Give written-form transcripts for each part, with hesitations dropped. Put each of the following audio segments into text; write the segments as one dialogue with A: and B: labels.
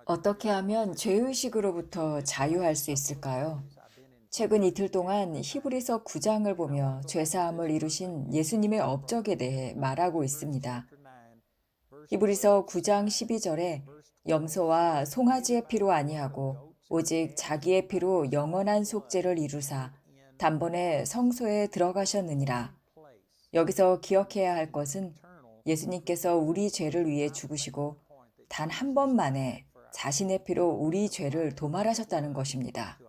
A: 어떻게 하면 죄의식으로부터 자유할 수 있을까요? 최근 이틀 동안 히브리서 9장을 보며 죄사함을 이루신 예수님의 업적에 대해 말하고 있습니다. 히브리서 9장 12절에 염소와 송아지의 피로 아니하고 오직 자기의 피로 영원한 속죄를 이루사 단번에 성소에 들어가셨느니라. 여기서 기억해야 할 것은 예수님께서 우리 죄를 위해 죽으시고 단 한 번만에 자신의 피로 우리 죄를 도말하셨다는 것입니다.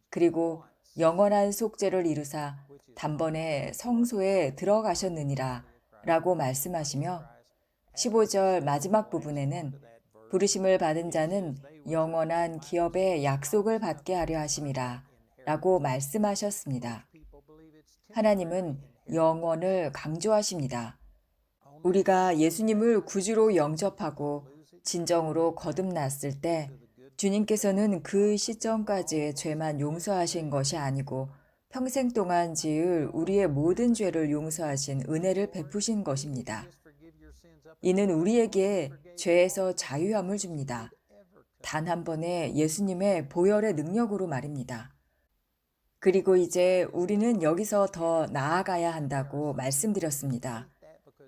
A: 그리고 영원한 속죄를 이루사 단번에 성소에 들어가셨느니라 라고 말씀하시며 15절 마지막 부분에는 부르심을 받은 자는 영원한 기업의 약속을 받게 하려 하심이라 라고 말씀하셨습니다. 하나님은 영원을 강조하십니다. 우리가 예수님을 구주로 영접하고 진정으로 거듭났을 때 주님께서는 그 시점까지의 죄만 용서하신 것이 아니고 평생 동안 지을 우리의 모든 죄를 용서하신 은혜를 베푸신 것입니다. 이는 우리에게 죄에서 자유함을 줍니다. 단 한 번의 예수님의 보혈의 능력으로 말입니다. 그리고 이제 우리는 여기서 더 나아가야 한다고 말씀드렸습니다.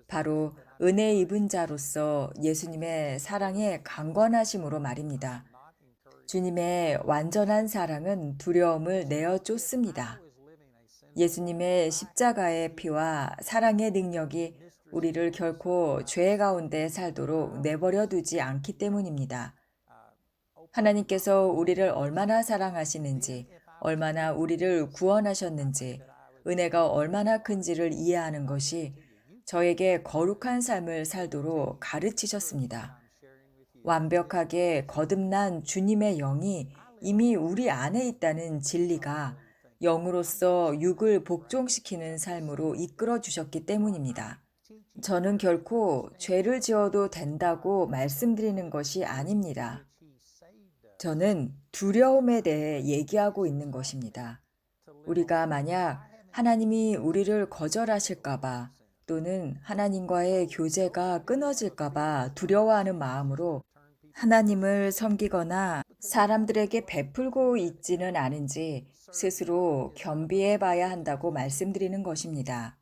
A: 바로 은혜 입은 자로서 예수님의 사랑의 강권하심으로 말입니다. 주님의 완전한 사랑은 두려움을 내어 쫓습니다. 예수님의 십자가의 피와 사랑의 능력이 우리를 결코 죄 가운데 살도록 내버려 두지 않기 때문입니다. 하나님께서 우리를 얼마나 사랑하시는지, 얼마나 우리를 구원하셨는지, 은혜가 얼마나 큰지를 이해하는 것이 저에게 거룩한 삶을 살도록 가르치셨습니다. 완벽하게 거듭난 주님의 영이 이미 우리 안에 있다는 진리가 영으로서 육을 복종시키는 삶으로 이끌어 주셨기 때문입니다. 저는 결코 죄를 지어도 된다고 말씀드리는 것이 아닙니다. 저는 두려움에 대해 얘기하고 있는 것입니다. 우리가 만약 하나님이 우리를 거절하실까봐 또는 하나님과의 교제가 끊어질까봐 두려워하는 마음으로 하나님을 섬기거나 사람들에게 베풀고 있지는 않은지 스스로 겸비해 봐야 한다고 말씀드리는 것입니다.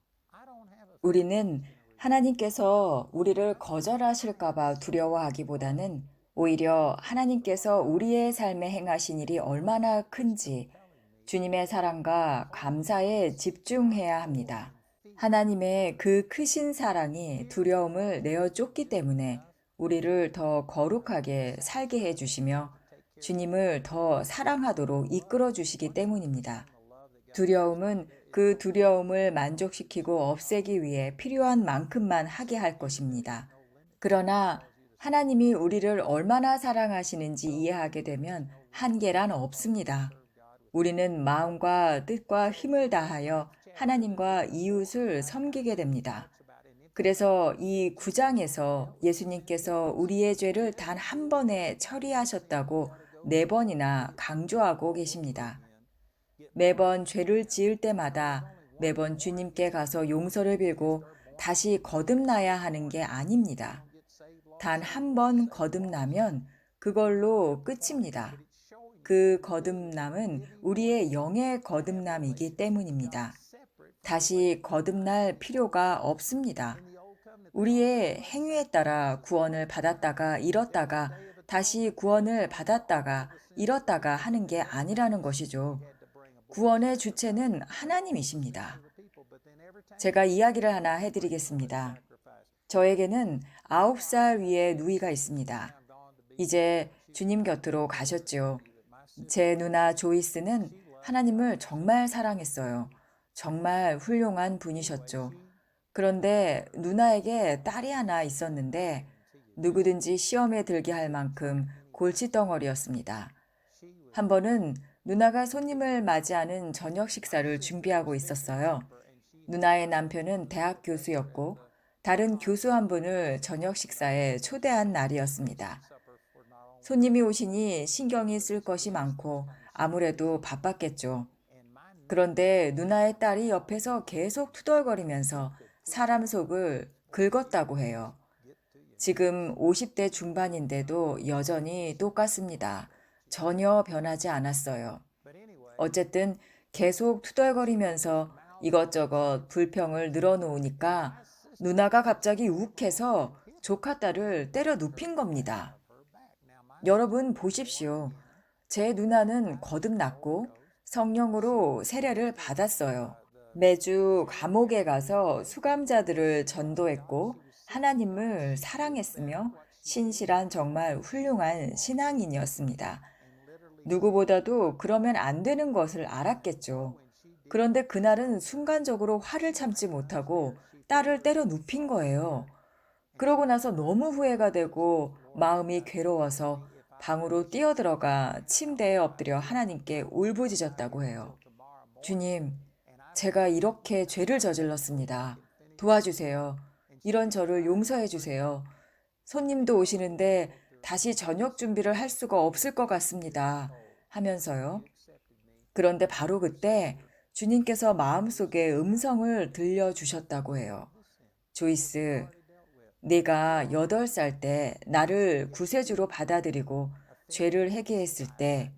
A: 우리는 하나님께서 우리를 거절하실까봐 두려워하기보다는 오히려 하나님께서 우리의 삶에 행하신 일이 얼마나 큰지 주님의 사랑과 감사에 집중해야 합니다. 하나님의 그 크신 사랑이 두려움을 내어 쫓기 때문에 우리를 더 거룩하게 살게 해주시며 주님을 더 사랑하도록 이끌어 주시기 때문입니다. 두려움은 그 두려움을 만족시키고 없애기 위해 필요한 만큼만 하게 할 것입니다. 그러나 하나님이 우리를 얼마나 사랑하시는지 이해하게 되면 한계란 없습니다. 우리는 마음과 뜻과 힘을 다하여 하나님과 이웃을 섬기게 됩니다. 그래서 이 9장에서 예수님께서 우리의 죄를 단 한 번에 처리하셨다고 4번이나 강조하고 계십니다. 매번 죄를 지을 때마다 매번 주님께 가서 용서를 빌고 다시 거듭나야 하는 게 아닙니다. 단 한 번 거듭나면 그걸로 끝입니다. 그 거듭남은 우리의 영의 거듭남이기 때문입니다. 다시 거듭날 필요가 없습니다. 우리의 행위에 따라 구원을 받았다가 잃었다가 다시 구원을 받았다가 잃었다가 하는 게 아니라는 것이죠. 구원의 주체는 하나님이십니다. 제가 이야기를 하나 해드리겠습니다. 저에게는 9살 위의 누이가 있습니다. 이제 주님 곁으로 가셨죠. 제 누나 조이스는 하나님을 정말 사랑했어요. 정말 훌륭한 분이셨죠. 그런데 누나에게 딸이 하나 있었는데 누구든지 시험에 들게 할 만큼 골칫덩어리였습니다. 한 번은 누나가 손님을 맞이하는 저녁 식사를 준비하고 있었어요. 누나의 남편은 대학 교수였고 다른 교수 한 분을 저녁 식사에 초대한 날이었습니다. 손님이 오시니 신경이 쓸 것이 많고 아무래도 바빴겠죠. 그런데 누나의 딸이 옆에서 계속 투덜거리면서 사람 속을 긁었다고 해요. 지금 50대 중반인데도 여전히 똑같습니다. 전혀 변하지 않았어요. 어쨌든 계속 투덜거리면서 이것저것 불평을 늘어놓으니까 누나가 갑자기 욱해서 조카 딸을 때려 눕힌 겁니다. 여러분 보십시오. 제 누나는 거듭났고 성령으로 세례를 받았어요. 매주 감옥에 가서 수감자들을 전도했고 하나님을 사랑했으며 신실한 정말 훌륭한 신앙인이었습니다. 누구보다도 그러면 안 되는 것을 알았겠죠. 그런데 그날은 순간적으로 화를 참지 못하고 딸을 때려 눕힌 거예요. 그러고 나서 너무 후회가 되고 마음이 괴로워서 방으로 뛰어들어가 침대에 엎드려 하나님께 울부짖었다고 해요. 주님, 제가 이렇게 죄를 저질렀습니다. 도와주세요. 이런 저를 용서해 주세요. 손님도 오시는데 다시 저녁 준비를 할 수가 없을 것 같습니다. 하면서요. 그런데 바로 그때 주님께서 마음속에 음성을 들려주셨다고 해요. 조이스, 네가 8살 때 나를 구세주로 받아들이고 죄를 회개했을 때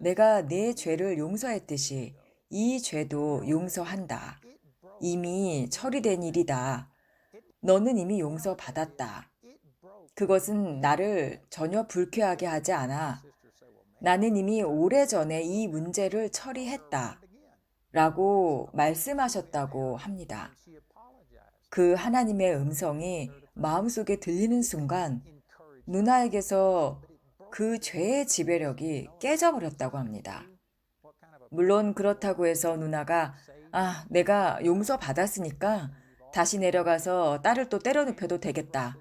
A: 내가 네 죄를 용서했듯이 이 죄도 용서한다. 이미 처리된 일이다. 너는 이미 용서받았다. 그것은 나를 전혀 불쾌하게 하지 않아. 나는 이미 오래전에 이 문제를 처리했다. 라고 말씀하셨다고 합니다. 그 하나님의 음성이 마음속에 들리는 순간 누나에게서 그 죄의 지배력이 깨져버렸다고 합니다. 물론 그렇다고 해서 누나가 내가 용서받았으니까 다시 내려가서 딸을 또 때려 눕혀도 되겠다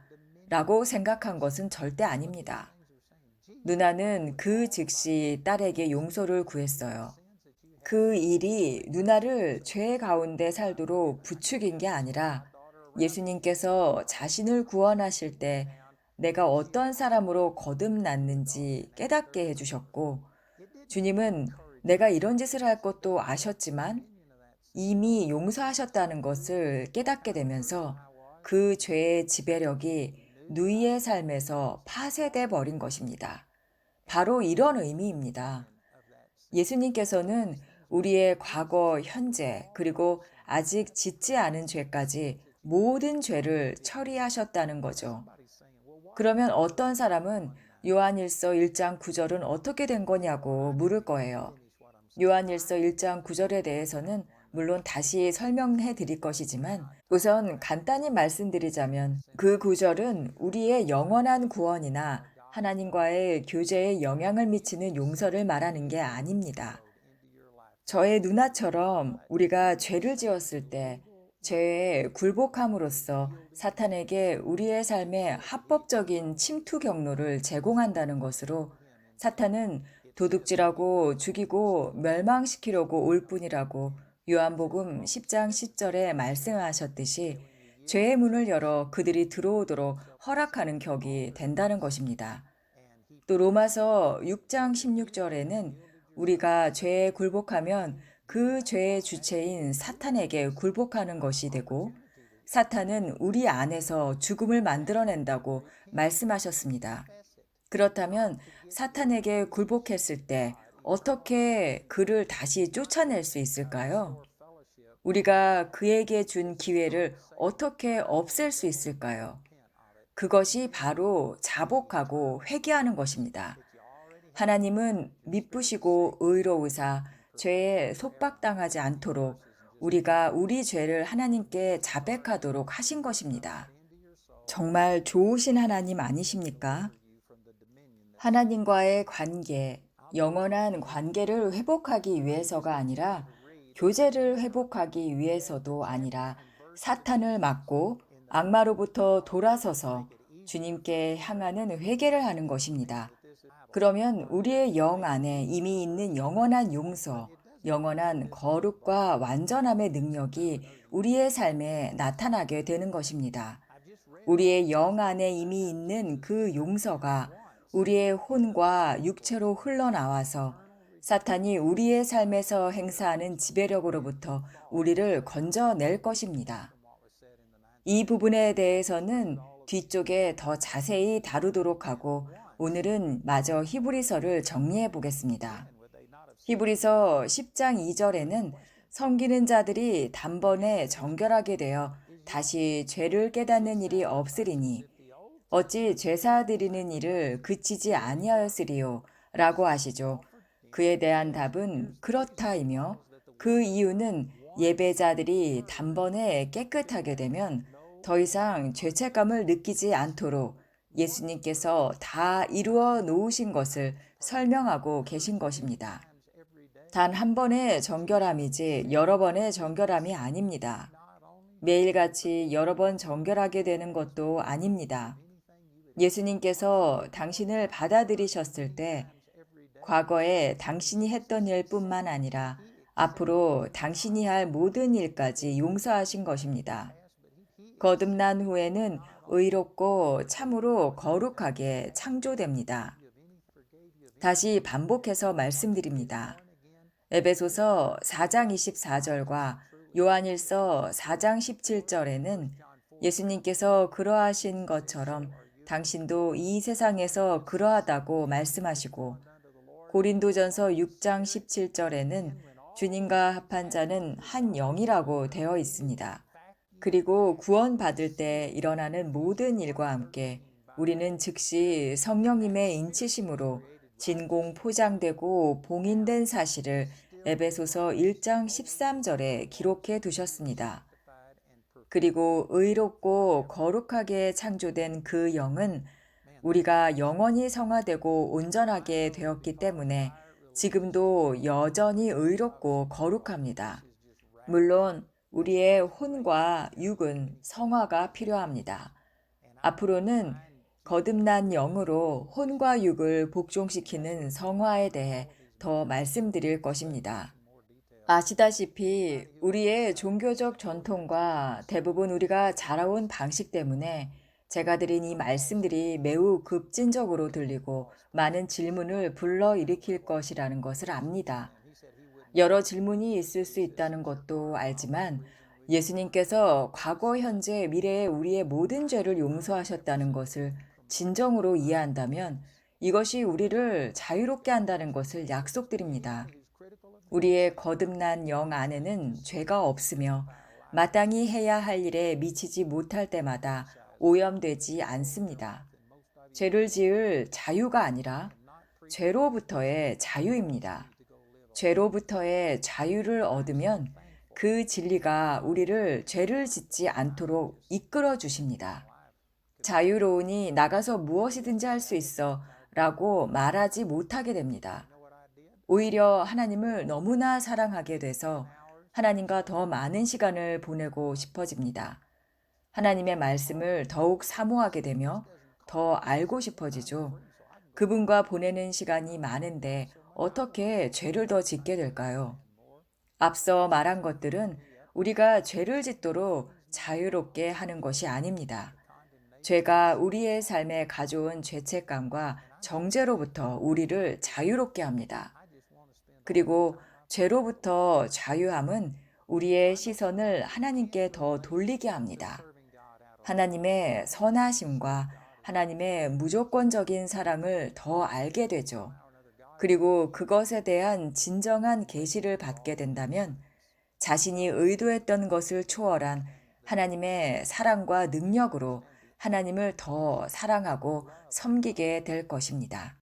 A: 라고 생각한 것은 절대 아닙니다. 누나는 그 즉시 딸에게 용서를 구했어요. 그 일이 누나를 죄 가운데 살도록 부추긴 게 아니라 예수님께서 자신을 구원하실 때 내가 어떤 사람으로 거듭났는지 깨닫게 해주셨고, 주님은 내가 이런 짓을 할 것도 아셨지만 이미 용서하셨다는 것을 깨닫게 되면서 그 죄의 지배력이 누이의 삶에서 파쇄돼 버린 것입니다. 바로 이런 의미입니다. 예수님께서는 우리의 과거, 현재, 그리고 아직 짓지 않은 죄까지 모든 죄를 처리하셨다는 거죠. 그러면 어떤 사람은 요한일서 1장 9절은 어떻게 된 거냐고 물을 거예요. 요한일서 1장 9절에 대해서는 물론 다시 설명해 드릴 것이지만 우선 간단히 말씀드리자면 그 구절은 우리의 영원한 구원이나 하나님과의 교제에 영향을 미치는 용서를 말하는 게 아닙니다. 저의 누나처럼 우리가 죄를 지었을 때 죄에 굴복함으로써 사탄에게 우리의 삶에 합법적인 침투 경로를 제공한다는 것으로 사탄은 도둑질하고 죽이고 멸망시키려고 올 뿐이라고 요한복음 10장 10절에 말씀하셨듯이 죄의 문을 열어 그들이 들어오도록 허락하는 격이 된다는 것입니다. 또 로마서 6장 16절에는 우리가 죄에 굴복하면 그 죄의 주체인 사탄에게 굴복하는 것이 되고 사탄은 우리 안에서 죽음을 만들어낸다고 말씀하셨습니다. 그렇다면 사탄에게 굴복했을 때 어떻게 그를 다시 쫓아낼 수 있을까요? 우리가 그에게 준 기회를 어떻게 없앨 수 있을까요? 그것이 바로 자복하고 회개하는 것입니다. 하나님은 미쁘시고 의로우사 죄에 속박당하지 않도록 우리가 우리 죄를 하나님께 자백하도록 하신 것입니다. 정말 좋으신 하나님 아니십니까? 하나님과의 관계, 영원한 관계를 회복하기 위해서가 아니라 교제를 회복하기 위해서도 아니라 사탄을 막고 악마로부터 돌아서서 주님께 향하는 회개를 하는 것입니다. 그러면 우리의 영 안에 이미 있는 영원한 용서, 영원한 거룩과 완전함의 능력이 우리의 삶에 나타나게 되는 것입니다. 우리의 영 안에 이미 있는 그 용서가 우리의 혼과 육체로 흘러나와서 사탄이 우리의 삶에서 행사하는 지배력으로부터 우리를 건져낼 것입니다. 이 부분에 대해서는 뒤쪽에 더 자세히 다루도록 하고 오늘은 마저 히브리서를 정리해 보겠습니다. 히브리서 10장 2절에는 섬기는 자들이 단번에 정결하게 되어 다시 죄를 깨닫는 일이 없으리니 어찌 제사 드리는 일을 그치지 아니하였으리요 라고 하시죠. 그에 대한 답은 그렇다이며 그 이유는 예배자들이 단번에 깨끗하게 되면 더 이상 죄책감을 느끼지 않도록 예수님께서 다 이루어 놓으신 것을 설명하고 계신 것입니다. 단 한 번의 정결함이지 여러 번의 정결함이 아닙니다. 매일같이 여러 번 정결하게 되는 것도 아닙니다. 예수님께서 당신을 받아들이셨을 때 과거에 당신이 했던 일뿐만 아니라 앞으로 당신이 할 모든 일까지 용서하신 것입니다. 거듭난 후에는 의롭고 참으로 거룩하게 창조됩니다. 다시 반복해서 말씀드립니다. 에베소서 4장 24절과 요한일서 4장 17절에는 예수님께서 그러하신 것처럼 당신도 이 세상에서 그러하다고 말씀하시고 고린도전서 6장 17절에는 주님과 합한 자는 한 영이라고 되어 있습니다. 그리고 구원받을 때 일어나는 모든 일과 함께 우리는 즉시 성령님의 인치심으로 진공 포장되고 봉인된 사실을 에베소서 1장 13절에 기록해 두셨습니다. 그리고 의롭고 거룩하게 창조된 그 영은 우리가 영원히 성화되고 온전하게 되었기 때문에 지금도 여전히 의롭고 거룩합니다. 물론 우리의 혼과 육은 성화가 필요합니다. 앞으로는 거듭난 영으로 혼과 육을 복종시키는 성화에 대해 더 말씀드릴 것입니다. 아시다시피 우리의 종교적 전통과 대부분 우리가 자라온 방식 때문에 제가 드린 이 말씀들이 매우 급진적으로 들리고 많은 질문을 불러일으킬 것이라는 것을 압니다. 여러 질문이 있을 수 있다는 것도 알지만 예수님께서 과거, 현재, 미래에 우리의 모든 죄를 용서하셨다는 것을 진정으로 이해한다면 이것이 우리를 자유롭게 한다는 것을 약속드립니다. 우리의 거듭난 영 안에는 죄가 없으며 마땅히 해야 할 일에 미치지 못할 때마다 오염되지 않습니다. 죄를 지을 자유가 아니라 죄로부터의 자유입니다. 죄로부터의 자유를 얻으면 그 진리가 우리를 죄를 짓지 않도록 이끌어 주십니다. 자유로우니 나가서 무엇이든지 할 수 있어 라고 말하지 못하게 됩니다. 오히려 하나님을 너무나 사랑하게 돼서 하나님과 더 많은 시간을 보내고 싶어집니다. 하나님의 말씀을 더욱 사모하게 되며 더 알고 싶어지죠. 그분과 보내는 시간이 많은데 어떻게 죄를 더 짓게 될까요? 앞서 말한 것들은 우리가 죄를 짓도록 자유롭게 하는 것이 아닙니다. 죄가 우리의 삶에 가져온 죄책감과 정죄로부터 우리를 자유롭게 합니다. 그리고 죄로부터 자유함은 우리의 시선을 하나님께 더 돌리게 합니다. 하나님의 선하심과 하나님의 무조건적인 사랑을 더 알게 되죠. 그리고 그것에 대한 진정한 계시를 받게 된다면 자신이 의도했던 것을 초월한 하나님의 사랑과 능력으로 하나님을 더 사랑하고 섬기게 될 것입니다.